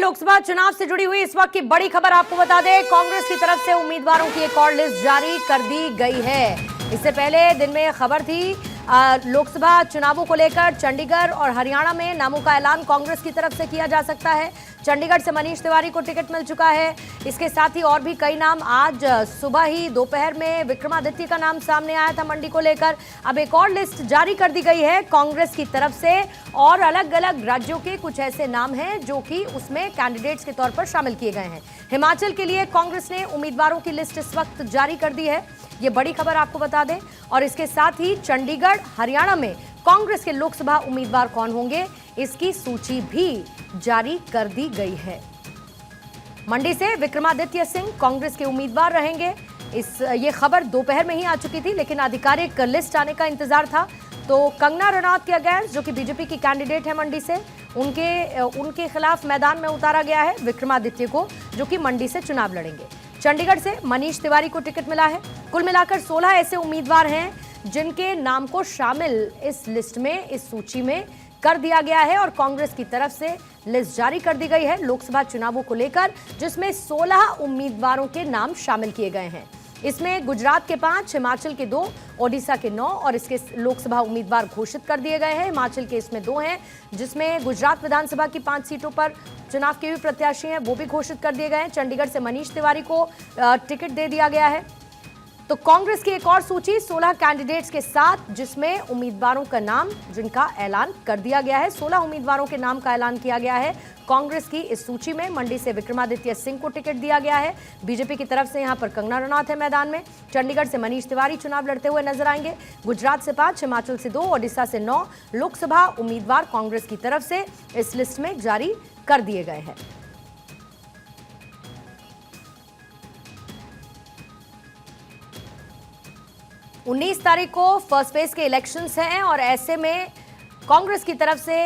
लोकसभा चुनाव से जुड़ी हुई इस वक्त की बड़ी खबर आपको बता दें, कांग्रेस की तरफ से उम्मीदवारों की एक और लिस्ट जारी कर दी गई है। इससे पहले दिन में खबर थी लोकसभा चुनावों को लेकर चंडीगढ़ और हरियाणा में नामों का ऐलान कांग्रेस की तरफ से किया जा सकता है। चंडीगढ़ से मनीष तिवारी को टिकट मिल चुका है। इसके साथ ही और भी कई नाम, आज सुबह ही दोपहर में विक्रमादित्य का नाम सामने आया था मंडी को लेकर। अब एक और लिस्ट जारी कर दी गई है कांग्रेस की तरफ से और अलग अलग राज्यों के कुछ ऐसे नाम हैं जो कि उसमें कैंडिडेट्स के तौर पर शामिल किए गए हैं। हिमाचल के लिए कांग्रेस ने उम्मीदवारों की लिस्ट इस वक्त जारी कर दी है, ये बड़ी खबर आपको बता दें। और इसके साथ ही चंडीगढ़ हरियाणा में कांग्रेस के लोकसभा उम्मीदवार कौन होंगे, इसकी सूची भी जारी कर दी गई है। मंडी से विक्रमादित्य सिंह कांग्रेस के उम्मीदवार रहेंगे। ये खबर दोपहर में ही आ चुकी थी, लेकिन आधिकारिक लिस्ट आने का इंतजार था। तो कंगना रनौत के अगेंस्ट, जो कि बीजेपी की कैंडिडेट है मंडी से, उनके खिलाफ मैदान में उतारा गया है विक्रमादित्य को, जो कि मंडी से चुनाव लड़ेंगे। चंडीगढ़ से मनीष तिवारी को टिकट मिला है। कुल मिलाकर 16 ऐसे उम्मीदवार हैं जिनके नाम को शामिल इस लिस्ट में, इस सूची में कर दिया गया है और कांग्रेस की तरफ से लिस्ट जारी कर दी गई है लोकसभा चुनावों को लेकर, जिसमें 16 उम्मीदवारों के नाम शामिल किए गए हैं। इसमें गुजरात के 5, हिमाचल के 2, ओडिशा के 9 और इसके लोकसभा उम्मीदवार घोषित कर दिए गए हैं। हिमाचल के इसमें 2 हैं, जिसमें गुजरात विधानसभा की 5 सीटों पर चुनाव के भी प्रत्याशी हैं, वो भी घोषित कर दिए गए हैं। चंडीगढ़ से मनीष तिवारी को टिकट दे दिया गया है। तो कांग्रेस की एक और सूची 16 कैंडिडेट्स के साथ, जिसमें उम्मीदवारों का नाम जिनका ऐलान कर दिया गया है। 16 उम्मीदवारों के नाम का ऐलान किया गया है कांग्रेस की इस सूची में। मंडी से विक्रमादित्य सिंह को टिकट दिया गया है। बीजेपी की तरफ से यहां पर कंगना रनौत है मैदान में। चंडीगढ़ से मनीष तिवारी चुनाव लड़ते हुए नजर आएंगे। गुजरात से 5, हिमाचल से 2, ओडिशा से 9 लोकसभा उम्मीदवार कांग्रेस की तरफ से इस लिस्ट में जारी कर दिए गए हैं। उन्नीस तारीख को फर्स्ट फेज के इलेक्शंस हैं और ऐसे में कांग्रेस की तरफ से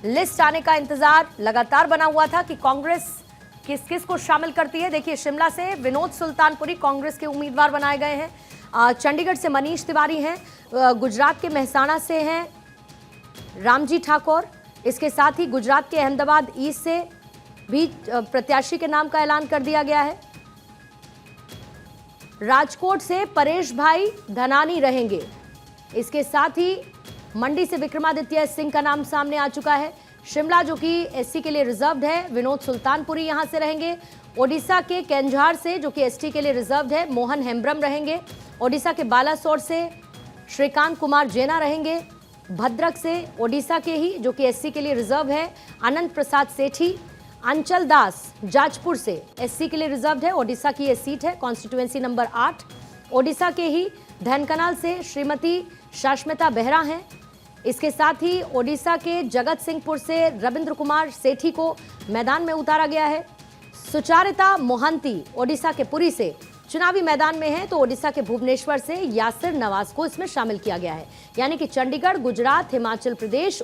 लिस्ट आने का इंतजार लगातार बना हुआ था कि कांग्रेस किस किस को शामिल करती है। देखिए, शिमला से विनोद सुल्तानपुरी कांग्रेस के उम्मीदवार बनाए गए हैं। चंडीगढ़ से मनीष तिवारी हैं। गुजरात के मेहसाणा से हैं रामजी ठाकुर। इसके साथ ही गुजरात के अहमदाबाद ईस्ट से भी प्रत्याशी के नाम का ऐलान कर दिया गया है। राजकोट से परेश भाई धनानी रहेंगे। इसके साथ ही मंडी से विक्रमादित्य सिंह का नाम सामने आ चुका है। शिमला, जो कि एससी के लिए रिजर्व्ड है, विनोद सुल्तानपुरी यहां से रहेंगे। ओडिशा के केंझार से, जो कि एसटी के लिए रिजर्व्ड है, मोहन हेम्ब्रम रहेंगे। ओडिशा के बालासोर से श्रीकांत कुमार जेना रहेंगे। भद्रक से ओडिशा के ही, जो कि एससी के लिए रिजर्व है, अनंत प्रसाद सेठी। अंचल दास जाजपुर से एससी के लिए रिजर्व्ड है, ओडिशा की ये सीट है, कॉन्स्टिट्यूएंसी नंबर 8। ओडिशा के ही धनकनाल से श्रीमती शाश्मिता बेहरा हैं। इसके साथ ही ओडिशा के जगत सिंहपुर से रविंद्र कुमार सेठी को मैदान में उतारा गया है। सुचारिता मोहंती ओडिशा के पुरी से चुनावी मैदान में है, तो ओडिशा के भुवनेश्वर से यासिर नवाज को इसमें शामिल किया गया है। यानी कि चंडीगढ़, गुजरात, हिमाचल प्रदेश,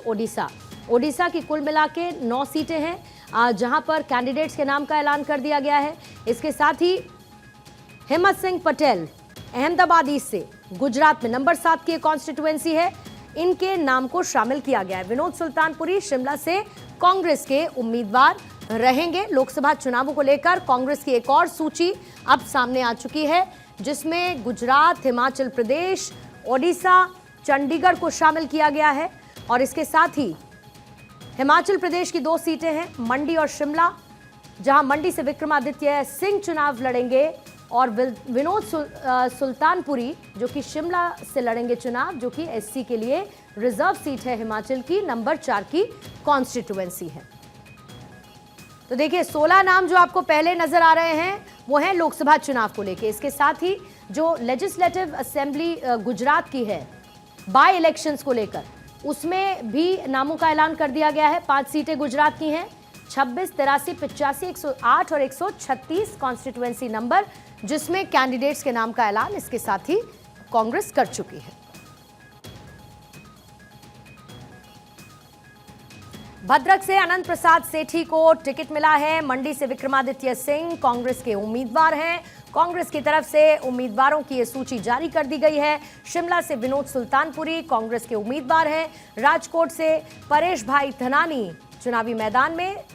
ओडिशा की कुल मिला के 9 सीटें हैं जहां पर कैंडिडेट्स के नाम का ऐलान कर दिया गया है। इसके साथ ही हिम्मत सिंह पटेल अहमदाबाद ईस्ट से, गुजरात में नंबर 7 की कॉन्स्टिट्यूएंसी है, इनके नाम को शामिल किया गया है। विनोद सुल्तानपुरी शिमला से कांग्रेस के उम्मीदवार रहेंगे। लोकसभा चुनावों को लेकर कांग्रेस की एक और सूची अब सामने आ चुकी है, जिसमें गुजरात, हिमाचल प्रदेश, ओडिशा, चंडीगढ़ को शामिल किया गया है। और इसके साथ ही हिमाचल प्रदेश की 2 सीटें हैं, मंडी और शिमला, जहां मंडी से विक्रमादित्य सिंह चुनाव लड़ेंगे और विनोद सुल्तानपुरी, जो कि शिमला से लड़ेंगे चुनाव, जो कि एससी के लिए रिजर्व सीट है, हिमाचल की नंबर 4 की कॉन्स्टिट्यूएंसी है। तो देखिए, 16 नाम जो आपको पहले नजर आ रहे हैं वो हैं लोकसभा चुनाव को लेके। इसके साथ ही जो लेजिस्लेटिव असेंबली गुजरात की है बाय इलेक्शंस को लेकर, उसमें भी नामों का ऐलान कर दिया गया है। 5 सीटें गुजरात की हैं, 26, 83, 85, 108 और 136 कॉन्स्टिट्यूएंसी नंबर, जिसमें कैंडिडेट्स के नाम का ऐलान इसके साथ ही कांग्रेस कर चुकी है। भद्रक से अनंत प्रसाद सेठी को टिकट मिला है। मंडी से विक्रमादित्य सिंह कांग्रेस के उम्मीदवार हैं। कांग्रेस की तरफ से उम्मीदवारों की ये सूची जारी कर दी गई है। शिमला से विनोद सुल्तानपुरी कांग्रेस के उम्मीदवार हैं। राजकोट से परेश भाई धनानी चुनावी मैदान में